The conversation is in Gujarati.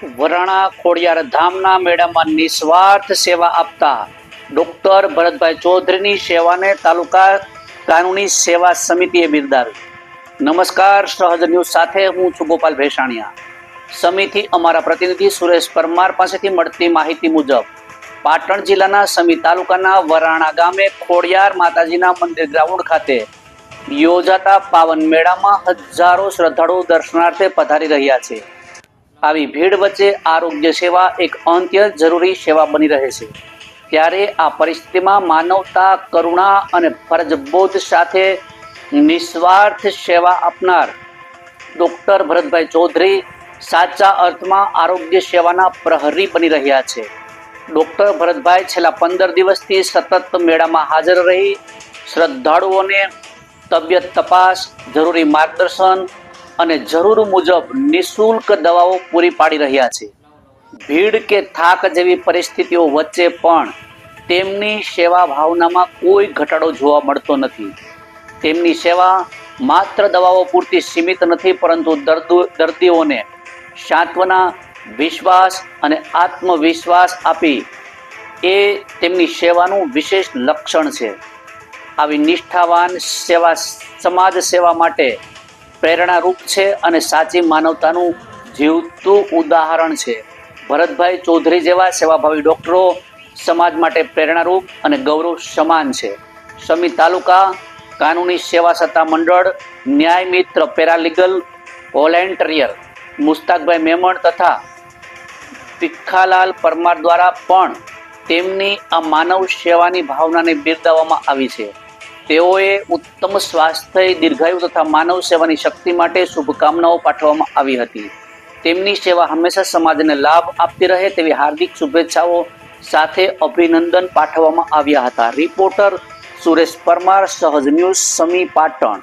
વરાણા ખોડિયાર ધામના મેળામાં નિસ્વાર્થ સેવા આપતા ડોક્ટર ભરતભાઈ ચૌધરીની સેવાને તાલુકા કાનૂની સેવા સમિતિએ બિરદાવી. નમસ્કાર, સહજ ન્યૂઝ સાથે હું છું ગોપાલ ભેસાણીયા. સમિતિ અમારા પ્રતિનિધિ સુરેશ પરમાર પાસેથી મળતી માહિતી મુજબ પાટણ જિલ્લાના સમી તાલુકાના વરાણા ગામે ખોડિયાર માતાજીના મંદિર ગ્રાઉન્ડ ખાતે યોજાતા પાવન મેળામાં હજારો શ્રદ્ધાળુઓ દર્શનાર્થે પધારી રહ્યા છે. આવી ભીડ વચ્ચે આરોગ્ય સેવા એક અત્યંત જરૂરી સેવા બની રહે છે. ત્યારે આ પરિસ્થિતિમાં માનવતા, કરુણા અને ફરજબોધ સાથે નિસ્વાર્થ સેવા આપનાર ડોક્ટર ભરતભાઈ ચૌધરી સાચા અર્થમાં આરોગ્ય સેવાના પ્રહરી બની રહ્યા છે. ડોક્ટર ભરતભાઈ છેલ્લા 15 દિવસથી સતત મેળામાં હાજર રહી શ્રદ્ધાળુઓને તબિયત તપાસ, જરૂરી માર્ગદર્શન અને જરૂર મુજબ નિઃશુલ્ક દવાઓ પૂરી પાડી રહ્યા છે. ભીડ કે થાક જેવી પરિસ્થિતિઓ વચ્ચે પણ તેમની સેવા ભાવનામાં કોઈ ઘટાડો જોવા મળતો નથી. તેમની સેવા માત્ર દવાઓ પૂરતી સીમિત નથી, પરંતુ દર્દીઓને સાંત્વના, વિશ્વાસ અને આત્મવિશ્વાસ આપી એ તેમની સેવાનું વિશેષ લક્ષણ છે. આવી નિષ્ઠાવાન સેવા સમાજ સેવા માટે પ્રેરણારૂપ છે અને સાચી માનવતાનું જીવતું ઉદાહરણ છે. ભરતભાઈ ચૌધરી જેવા સેવાભાવી ડોક્ટરો સમાજ માટે પ્રેરણારૂપ અને ગૌરવ સમાન છે. સમી તાલુકા કાનૂની સેવા સત્તા મંડળ, ન્યાય મિત્ર પેરાલીગલ વોલેન્ટિયર મુસ્તાકભાઈ મેમણ તથા ભીખાલાલ પરમાર દ્વારા પણ તેમની આ માનવ સેવાની ભાવનાને બિરદાવવામાં આવી છે. તેઓએ ઉત્તમ સ્વાસ્થ્ય, દીર્ઘાયુ તથા માનવ સેવાની શક્તિ માટે શુભકામનાઓ પાઠવવામાં આવી હતી. તેમની સેવા હંમેશા સમાજને લાભ આપતી રહે તેવી હાર્દિક શુભેચ્છાઓ સાથે અભિનંદન પાઠવવામાં આવ્યા હતા. રિપોર્ટર સુરેશ પરમાર, સહજ ન્યૂઝ, સમી, પાટણ.